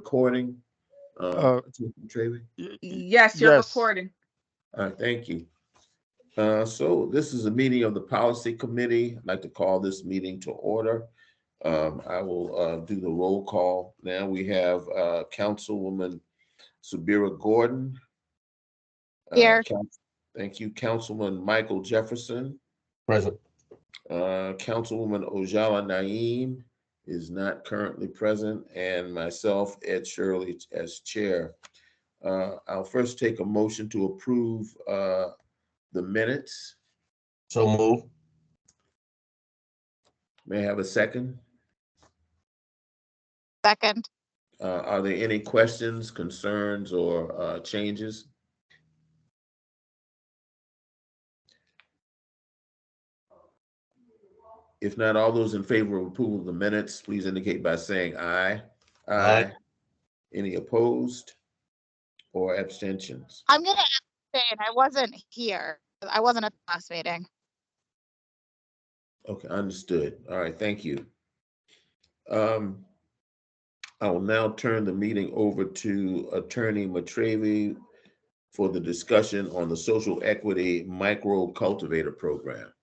recording? Trevi? Yes, you're Yes. recording. Thank you. So this is a meeting of the Policy Committee. I'd like to call this meeting to order. I will do the roll call. Now we have Councilwoman Subira Gordon. Here. Thank you, Councilman Michael Jefferson. Present. Councilwoman Ojala Naeem is not currently present, and myself, Ed Shirley, as chair. I'll first take a motion to approve the minutes. So move. May I have a second? Second. Are there any questions, concerns, or changes? If not, all those in favor of approval of the minutes, please indicate by saying aye. Aye. Any opposed or abstentions? I'm going to abstain. I wasn't here. I wasn't at the last meeting. Okay, understood. All right, thank you. I will now turn the meeting over to Attorney Matrevi for the discussion on the Social Equity Micro Cultivator Program.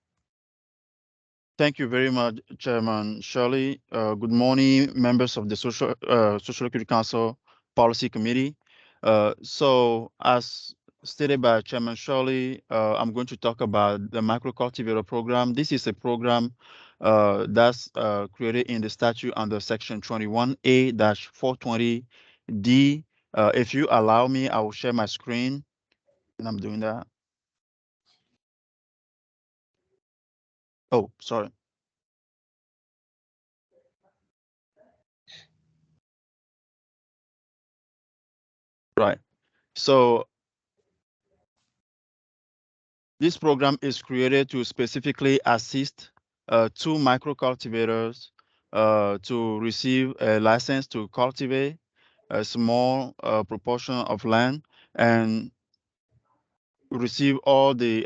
Thank you very much, Chairman Shirley. Good morning, members of the Social Security Council Policy Committee. So as stated by Chairman Shirley, I'm going to talk about the micro cultivator program. This is a program that's created in the statute under section 21A-420D. If you allow me, I will share my screen, and I'm doing that. Oh, sorry. Right. So this program is created to specifically assist two micro cultivators to receive a license to cultivate a small proportion of land and receive all the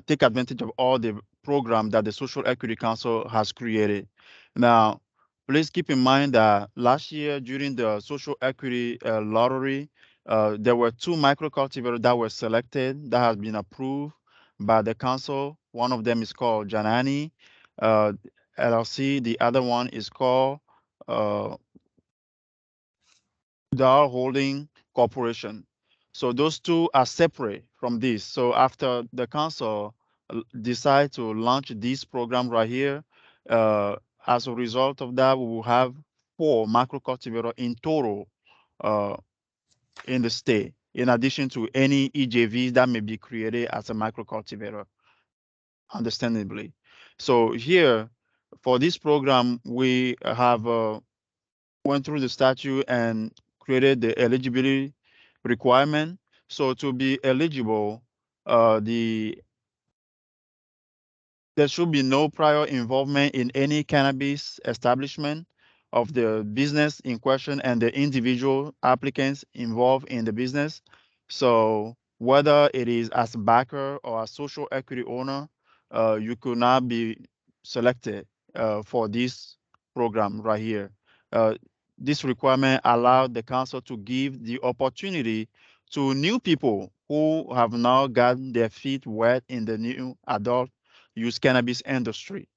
take advantage of all the program that the Social Equity Council has created. Now, please keep in mind that last year during the Social Equity Lottery, there were two micro cultivators that were selected that has been approved by the council. One of them is called Janani LLC. The other one is called Dar Holding Corporation. So those two are separate from this. So after the council decide to launch this program right here, as a result of that, we will have 4 micro cultivators in total in the state, in addition to any EJVs that may be created as a micro cultivator, understandably. So here, for this program, we have went through the statute and created the eligibility requirement. So to be eligible, there should be no prior involvement in any cannabis establishment of the business in question and the individual applicants involved in the business. So whether it is as a backer or a social equity owner, you could not be selected for this program right here. This requirement allowed the council to give the opportunity to new people who have now gotten their feet wet in the new adult use cannabis industry.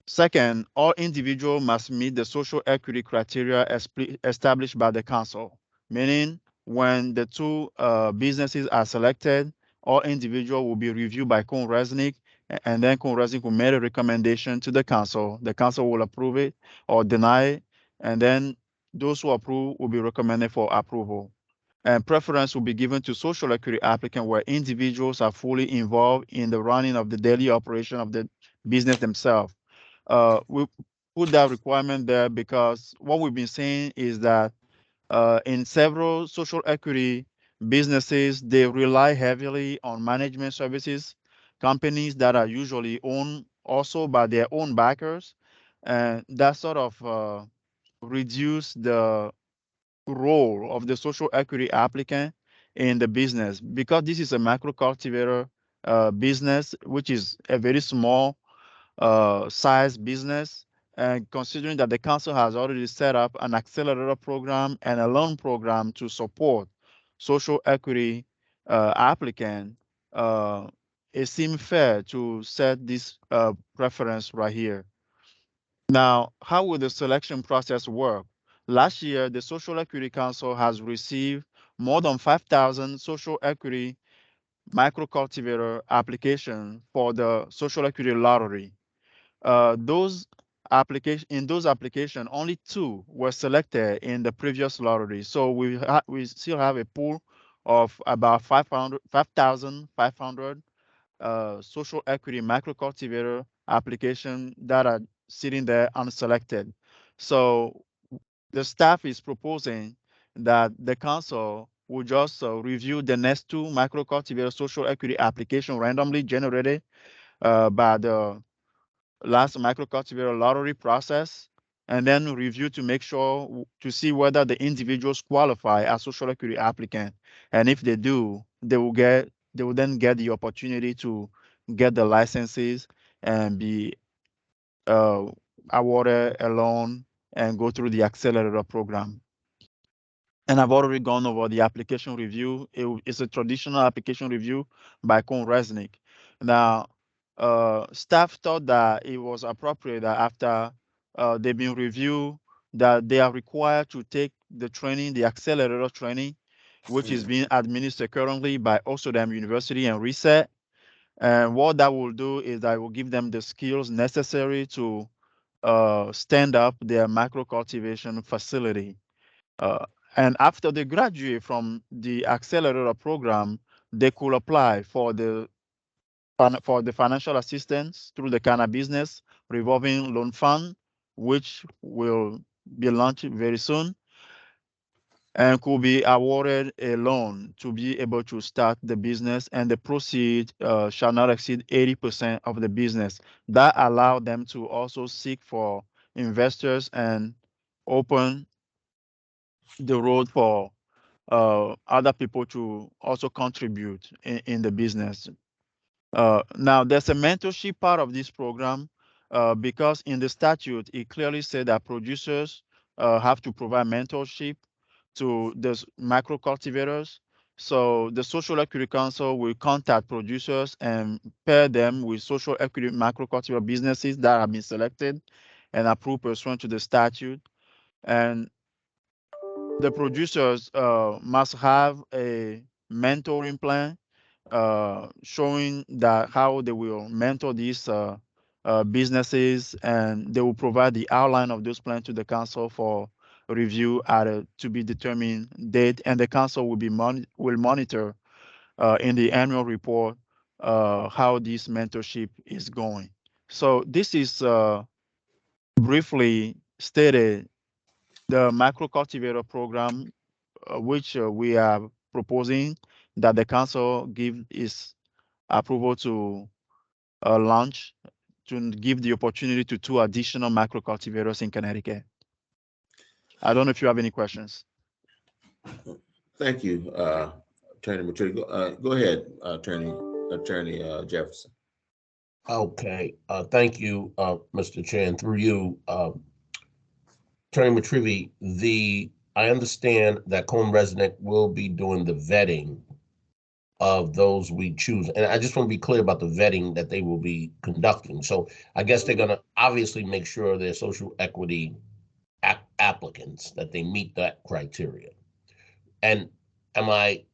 Second, all individuals must meet the social equity criteria established by the council, meaning when the two businesses are selected, all individuals will be reviewed by CONRESNIC, and then CONRESNIC will make a recommendation to the council. The council will approve it or deny it, and then those who approve will be recommended for approval. And preference will be given to social equity applicants where individuals are fully involved in the running of the daily operation of the business themselves. We put that requirement there because what we've been saying is that in several social equity businesses, they rely heavily on management services, companies that are usually owned also by their own backers. And that sort of reduce the role of the social equity applicant in the business. Because this is a micro cultivator business, which is a very small size business, And considering that the council has already set up an accelerator program and a loan program to support social equity applicant, it seemed fair to set this preference right here. Now, how will the selection process work? Last year, the Social Equity Council has received more than 5,000 social equity microcultivator applications for the social equity lottery. Those applications, only 2 were selected in the previous lottery. So we still have a pool of about 5,500 social equity microcultivator application that are sitting there unselected. So the staff is proposing that the council will just review the next 2 microcultivator social equity application randomly generated by the last microcultivator lottery process, and then review to make sure to see whether the individuals qualify as social equity applicant. And if they do, they will then get the opportunity to get the licenses and be awarded a loan and go through the accelerator program. And I've already gone over the application review. It's a traditional application review by CohnReznick. Now, staff thought that it was appropriate that after they've been reviewed, that they are required to take the training, the accelerator training, which is being administered currently by Oxford University and Reset. And what that will do is that it will give them the skills necessary to stand up their micro cultivation facility. Uh, and after they graduate from the accelerator program, they could apply for the financial assistance through the Ghana Business Revolving Loan Fund, which will be launched very soon, and could be awarded a loan to be able to start the business, and the proceeds shall not exceed 80% of the business. That allow them to also seek for investors and open the road for other people to also contribute in the business. Now, there's a mentorship part of this program because in the statute, it clearly said that producers have to provide mentorship to the micro cultivators. So the Social Equity Council will contact producers and pair them with social equity micro cultivator businesses that have been selected and approved pursuant to the statute. And the producers must have a mentoring plan showing that how they will mentor these businesses, and they will provide the outline of those plans to the council for review at a to be determined date, and the council will monitor in the annual report how this mentorship is going. So this is briefly stated the micro cultivator program, which we are proposing that the council give its approval to launch to give the opportunity to 2 additional micro cultivators in Connecticut. I don't know if you have any questions. Thank you, Attorney Matrigo. Go ahead, Attorney Jefferson. Okay, thank you, Mr. Chair, and through you, Attorney Matrivi, I understand that CohnReznick will be doing the vetting of those we choose. And I just want to be clear about the vetting that they will be conducting. So I guess they're going to obviously make sure they're social equity applicants, that they meet that criteria. And am I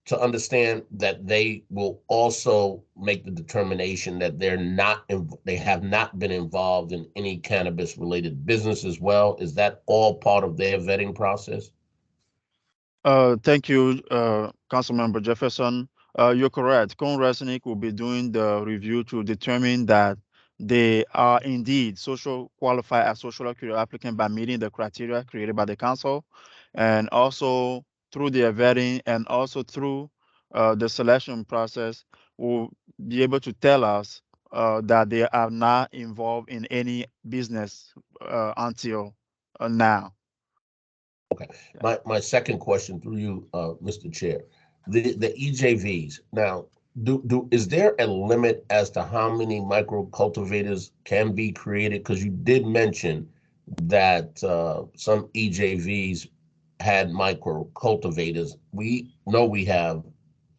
to understand that they will also make the determination that they have not been involved in any cannabis related business as well? Is that all part of their vetting process? Thank you, Councilmember Jefferson. You're correct. CohnReznick will be doing the review to determine that they are indeed qualified as social equity applicant by meeting the criteria created by the council, and also through their vetting and also through the selection process will be able to tell us that they are not involved in any business until now. Okay. My second question through you, Mr. Chair, the EJVs. Now, Is there a limit as to how many micro cultivators can be created? Because you did mention that some EJVs had micro cultivators. We know we have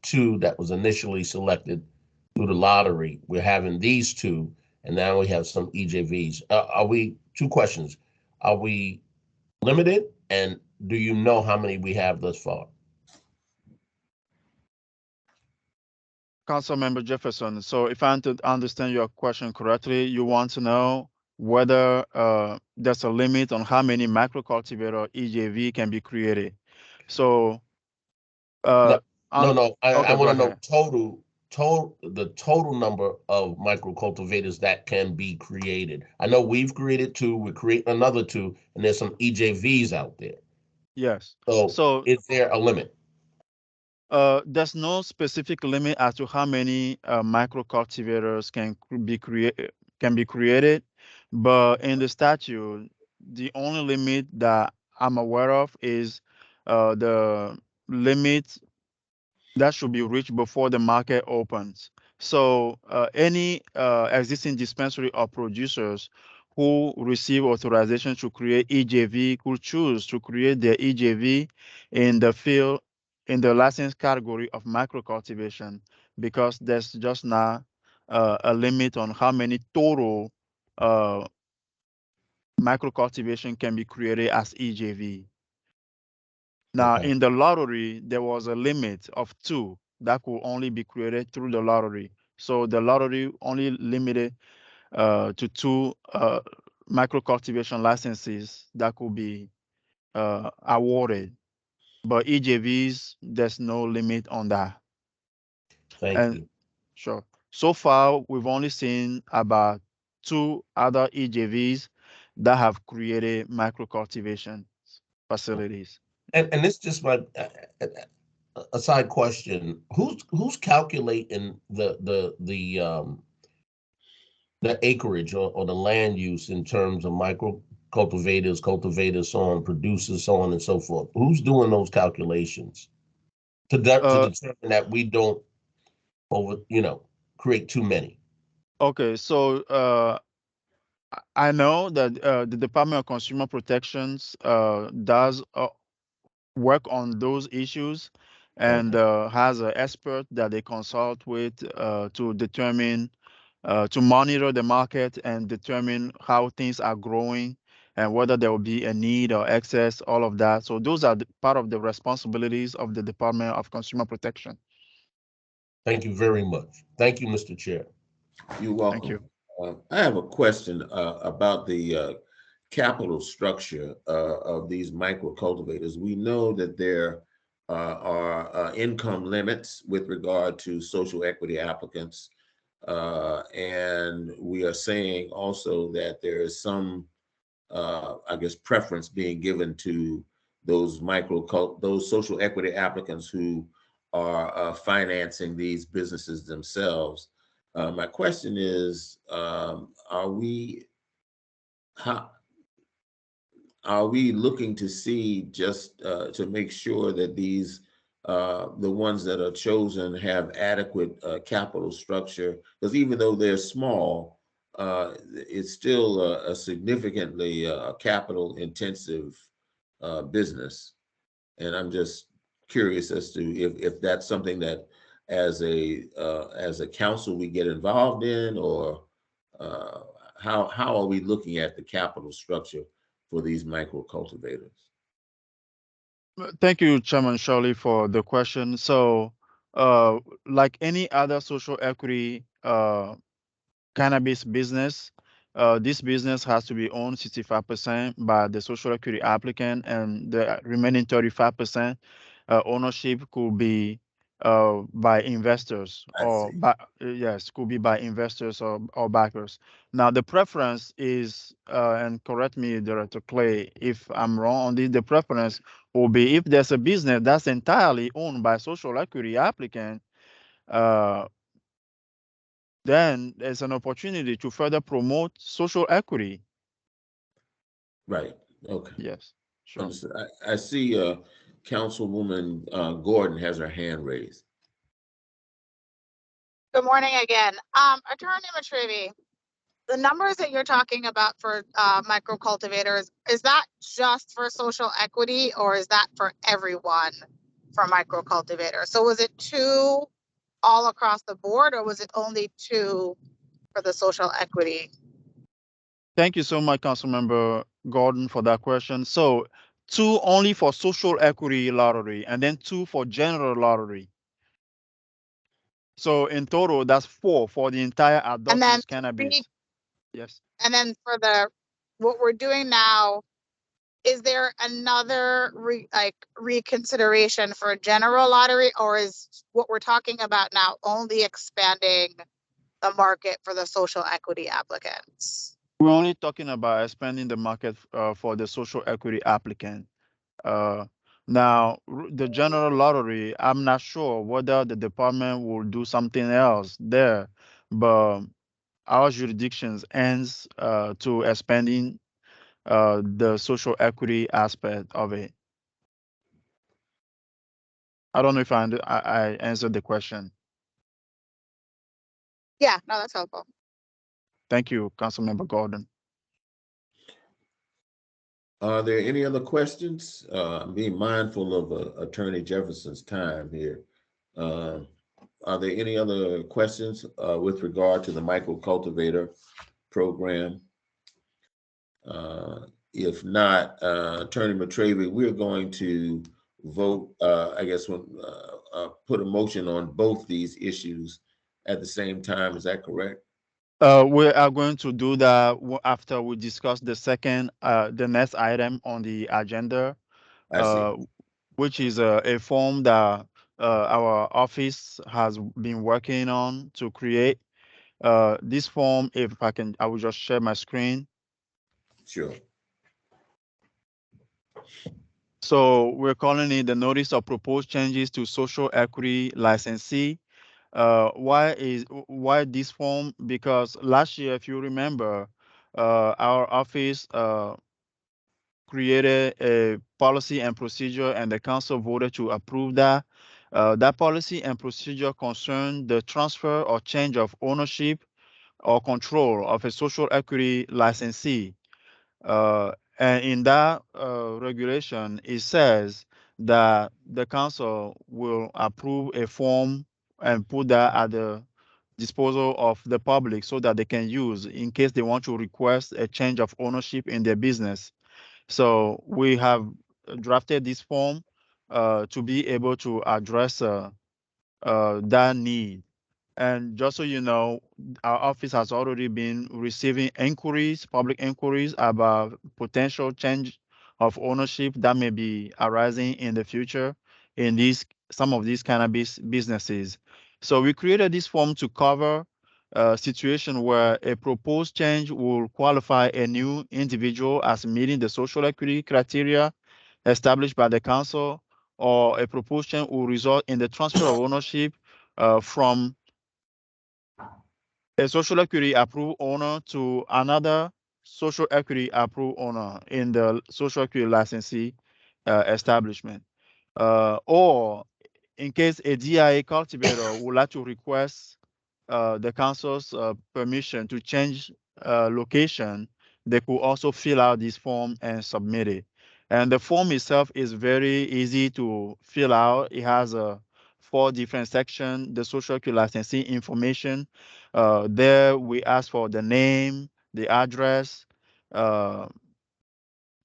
two that was initially selected through the lottery. We're having these two, and now we have some EJVs. Two questions. Are we limited? And do you know how many we have thus far? Councilmember Jefferson, so if I understand your question correctly, you want to know whether there's a limit on how many microcultivator EJV can be created. So, No, on, no. I okay, go want to know ahead. the total number of micro cultivators that can be created. I know we've created two, we're creating another two, and there's some EJVs out there. Yes. So So, is there a limit? there's no specific limit as to how many microcultivators can be created, but in the statute, the only limit that I'm aware of is the limit that should be reached before the market opens. So any existing dispensary or producers who receive authorization to create EJV could choose to create their EJV in the field in the license category of microcultivation, because there's just not a limit on how many total uh, microcultivation can be created as EJV. Now, Okay. in the lottery, there was a limit of two that could only be created through the lottery. So the lottery only limited to two micro cultivation licenses that could be awarded. But EJVs, there's no limit on that. Thank And you. sure, so far we've only seen about two other EJVs that have created micro cultivation facilities. And this just my a side question. Who's calculating the acreage or the land use in terms of micro cultivators, so on, producers, so on and so forth? Who's doing those calculations to Uh, determine that we don't create too many? okay, so I know that the Department of Consumer Protections does work on those issues, and Okay. has an expert that they consult with to determine, to monitor the market and determine how things are growing and whether there will be a need or excess, all of that. So those are part of the responsibilities of the Department of Consumer Protection. Thank you very much. Thank you, Mr. Chair. You're Thank you. welcome. I have a question about the capital structure of these micro cultivators. We know that there are income limits with regard to social equity applicants. And we are saying also that there is some, I guess, preference being given to those those social equity applicants who are financing these businesses themselves. My question is, how, are we looking to see just to make sure that these the ones that are chosen have adequate capital structure? Because even though they're small, it's still a significantly capital intensive business. And I'm just curious as to if that's something that as a council we get involved in, or uh, how are we looking at the capital structure for these micro cultivators? Thank you, Chairman Shirley, for the question. So, like any other social equity cannabis business, this business has to be owned 65% by the social equity applicant, and the remaining 35% ownership could be by investors, I or see. yes, could be by investors or backers. Now, the preference is, and correct me, Director Clay, if I'm wrong on this, the preference will be if there's a business that's entirely owned by social equity applicant, uh, then there's an opportunity to further promote social equity. Right. Okay. Yes, sure. Understood. I see Councilwoman Gordon has her hand raised. Good morning again. Attorney Matrivi, the numbers that you're talking about for micro cultivators, is that just for social equity or is that for everyone for micro cultivators? So was it 2 all across the board or was it only 2 for the social equity? Thank you so much, Councilmember Gordon, for that question. So 2 only for social equity lottery and then 2 for general lottery. So in total, that's 4 for the entire adult And then use cannabis. Yes. And then for what we're doing now, is there another reconsideration for a general lottery, or is what we're talking about now only expanding the market for the social equity applicants? We're only talking about expanding the market for the social equity applicant. Now, the general lottery, I'm not sure whether the department will do something else there, but our jurisdictions ends to expanding the social equity aspect of it. I don't know if I answered the question. Yeah, no, that's helpful. Thank you, Councilmember Gordon. Are there any other questions? I'm being mindful of Attorney Jefferson's time here. Are there any other questions with regard to the micro cultivator program? If not, Attorney Matrivi, we're going to vote, I guess, put a motion on both these issues at the same time. Is that correct? We are going to do that after we discuss the next item on the agenda, I see. which is a form that our office has been working on to create. This form, if I will just share my screen. Sure. So we're calling it the Notice of Proposed Changes to Social Equity Licensee. Why this form? Because last year, if you remember, our office created a policy and procedure, and the council voted to approve that. That policy and procedure concerned the transfer or change of ownership or control of a social equity licensee. And in that regulation, it says that the council will approve a form and put that at the disposal of the public so that they can use in case they want to request a change of ownership in their business. So we have drafted this form to be able to address that need. And just so you know, our office has already been receiving inquiries, public inquiries about potential change of ownership that may be arising in the future in some of these cannabis businesses. So we created this form to cover a situation where a proposed change will qualify a new individual as meeting the social equity criteria established by the council, or a proposed change will result in the transfer of ownership from a social equity approved owner to another social equity approved owner in the social equity licensee establishment. Or in case a DIA cultivator would like to request the council's permission to change location, they could also fill out this form and submit it. And the form itself is very easy to fill out. It has 4 different sections. The social equity licensee information. There we ask for the name, the address, the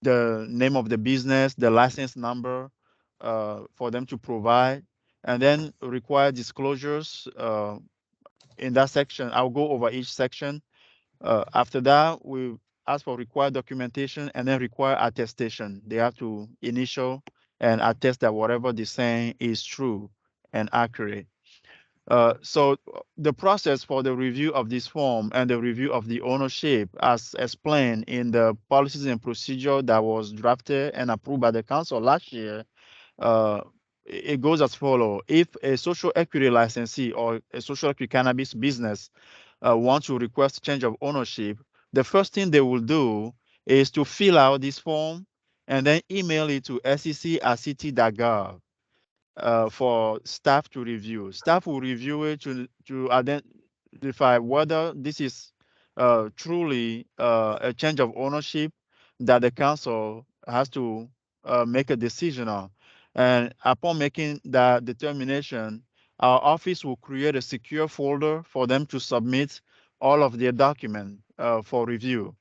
name of the business, the license number for them to provide, and then require disclosures in that section. I'll go over each section. After that, we ask for required documentation and then require attestation. They have to initial and attest that whatever they're saying is true and accurate. So the process for the review of this form and the review of the ownership, as explained in the policies and procedure that was drafted and approved by the council last year, it goes as follows. If a social equity licensee or a social equity cannabis business wants to request change of ownership, the first thing they will do is to fill out this form and then email it to sec@ct.gov. for staff to review. Staff will review it to identify whether this is truly a change of ownership that the council has to make a decision on. And upon making that determination, our office will create a secure folder for them to submit all of their document for review.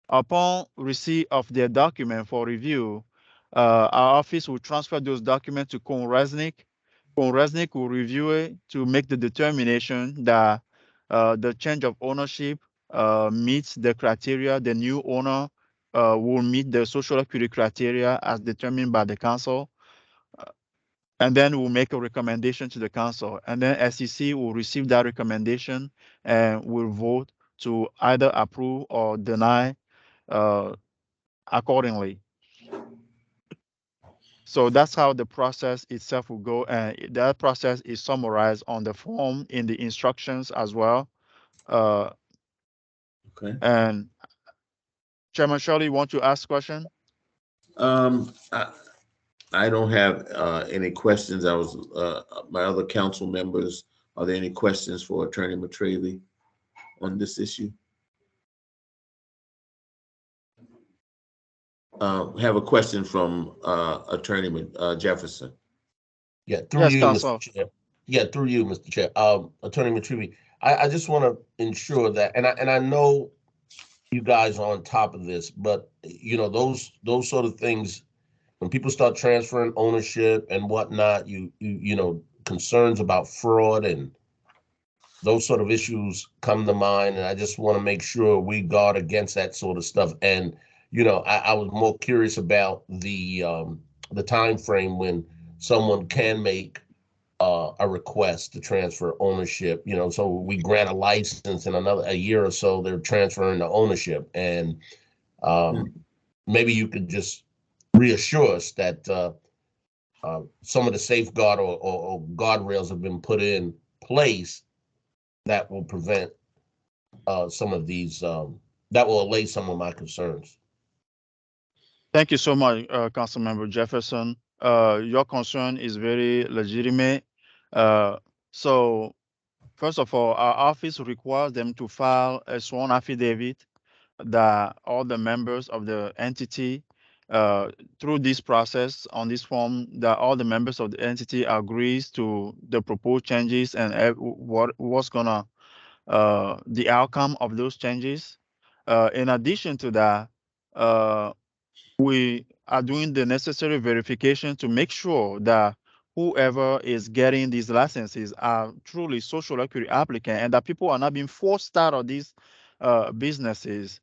Upon receipt of their document for review, our office will transfer those documents to CONRESNIC. CONRESNIC will review it to make the determination that the change of ownership meets the criteria. The new owner will meet the social equity criteria as determined by the council. And then we'll make a recommendation to the council. And then SEC will receive that recommendation and will vote to either approve or deny accordingly. So that's how the process itself will go, and that process is summarized on the form in the instructions as well. Okay. And Chairman Shirley, want to ask question? I don't have any questions. My other council members, are there any questions for Attorney Matravy on this issue? Have a question from Attorney Jefferson. Yeah, through Yes, you, Counsel. Mr. Chair. Yeah, through you, Mr. Chair. Attorney Matravy, I just want to ensure that, and I know you guys are on top of this, but you know, those sort of things, when people start transferring ownership and whatnot, you know, concerns about fraud and those sort of issues come to mind. And I just want to make sure we guard against that sort of stuff. And, you know, I was more curious about the time frame when someone can make a request to transfer ownership, you know, so we grant a license in a year or so, they're transferring the ownership. And maybe you could just reassure us that some of the safeguard or guardrails have been put in place that will prevent some of these, that will allay some of my concerns. Thank you so much, Councilmember Jefferson. Your concern is very legitimate. So first of all, our office requires them to file a sworn affidavit that all the members of the entity through this process on this form, that all the members of the entity agrees to the proposed changes and what's gonna the outcome of those changes. In addition to that, we are doing the necessary verification to make sure that whoever is getting these licenses are truly social equity applicant and that people are not being forced out of these businesses.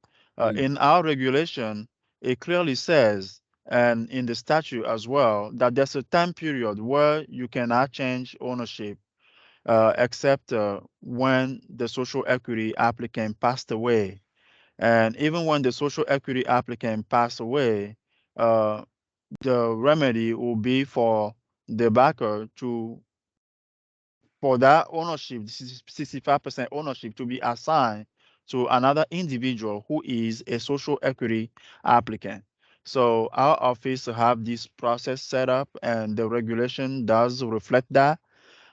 In our regulation, it clearly says, and in the statute as well, that there's a time period where you cannot change ownership except when the social equity applicant passed away. And even when the social equity applicant passed away, uh, the remedy will be for the backer for that ownership, 65% ownership, to be assigned to another individual who is a social equity applicant. So our office have this process set up, and the regulation does reflect that.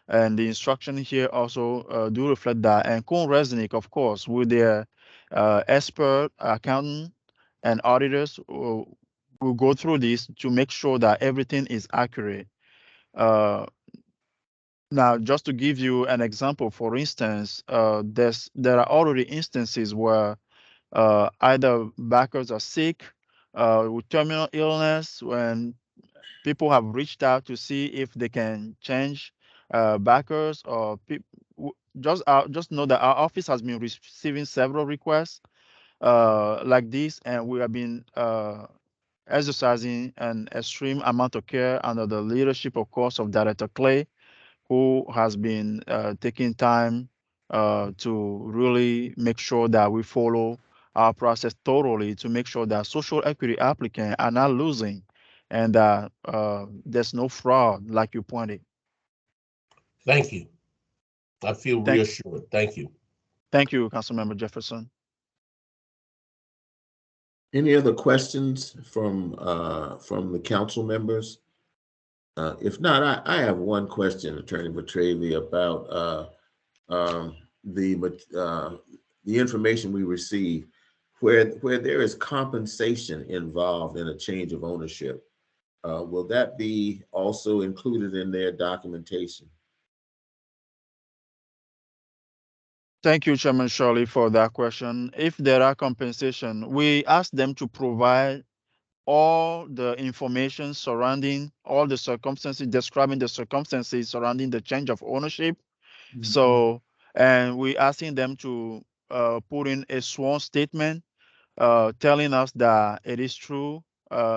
And the instruction here also do reflect that. And CONRESNIC, of course, with their expert accountant and auditors will go through this to make sure that everything is accurate. Now, just to give you an example, for instance, there are already instances where either backers are sick with terminal illness, when people have reached out to see if they can change backers, or just know that our office has been receiving several requests like this, and we have been exercising an extreme amount of care under the leadership, of course, of Director Clay, who has been taking time to really make sure that we follow our process thoroughly to make sure that social equity applicants are not losing and that there's no fraud, like you pointed. Thank you. I feel reassured. Thank you. Thank you, Councilmember Jefferson. Any other questions from the council members? If not, I have one question, Attorney Matravy, about the information we receive where there is compensation involved in a change of ownership. Will that be also included in their documentation? Thank you, Chairman Shirley, for that question. If there are compensation, we ask them to provide all the information surrounding all the circumstances, describing the circumstances surrounding the change of ownership. So, and we asking them to put in a sworn statement telling us that it is true.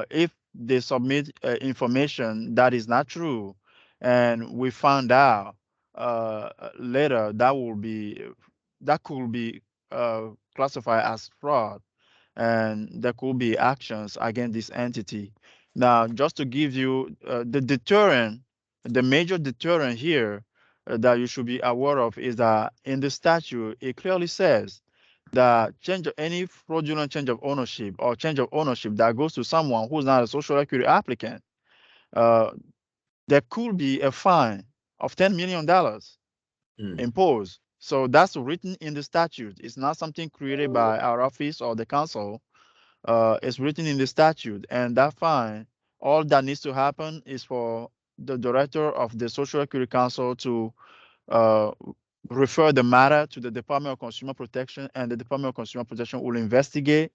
If they submit information that is not true, and we found out later that could be classified as fraud, and there could be actions against this entity. Now, just to give you the deterrent, the major deterrent here that you should be aware of is that in the statute, it clearly says that any fraudulent change of ownership or change of ownership that goes to someone who's not a social security applicant, uh, there could be a fine of $10 million imposed. So that's written in the statute. It's not something created by our office or the council. It's written in the statute, and that fine, all that needs to happen is for the director of the Social Security Council to uh, refer the matter to the Department of Consumer Protection, and the Department of Consumer Protection will investigate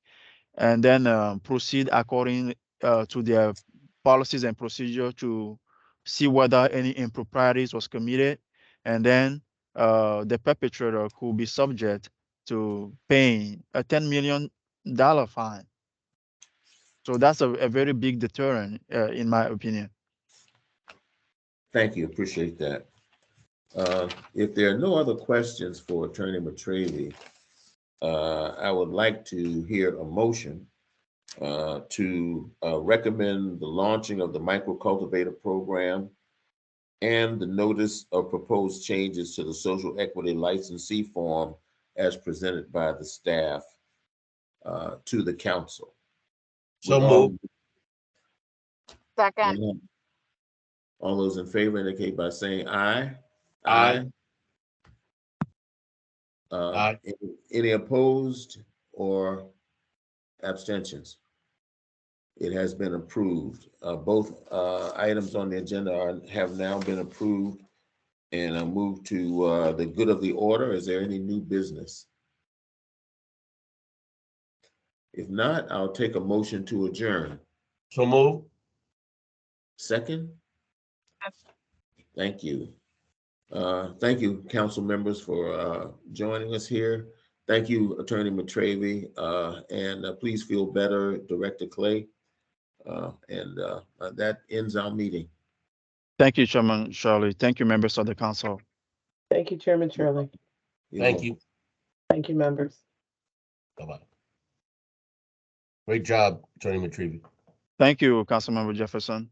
and then proceed according to their policies and procedure to see whether any improprieties was committed, and then the perpetrator could be subject to paying a $10 million fine. So that's a very big deterrent, in my opinion. Thank you. Appreciate that. If there are no other questions for Attorney Matravy, I would like to hear a motion to recommend the launching of the microcultivator program and the notice of proposed changes to the social equity licensee form as presented by the staff to the council. So Would all- moved. Second. All those in favor indicate by saying aye. Aye. Aye. Any opposed or abstentions? It has been approved. Both items on the agenda have now been approved. And I'll move to the good of the order. Is there any new business? If not, I'll take a motion to adjourn. So moved. Second? Thank you. Thank you, council members, for joining us here. Thank you, Attorney Matravy, and please feel better, Director Clay. That ends our meeting. Thank you, Chairman Shirley. Thank you, members of the council. Thank you, Chairman Shirley. Thank you. Thank you, members. Bye-bye. Great job, Attorney Matravy. Thank you, Councilmember Jefferson.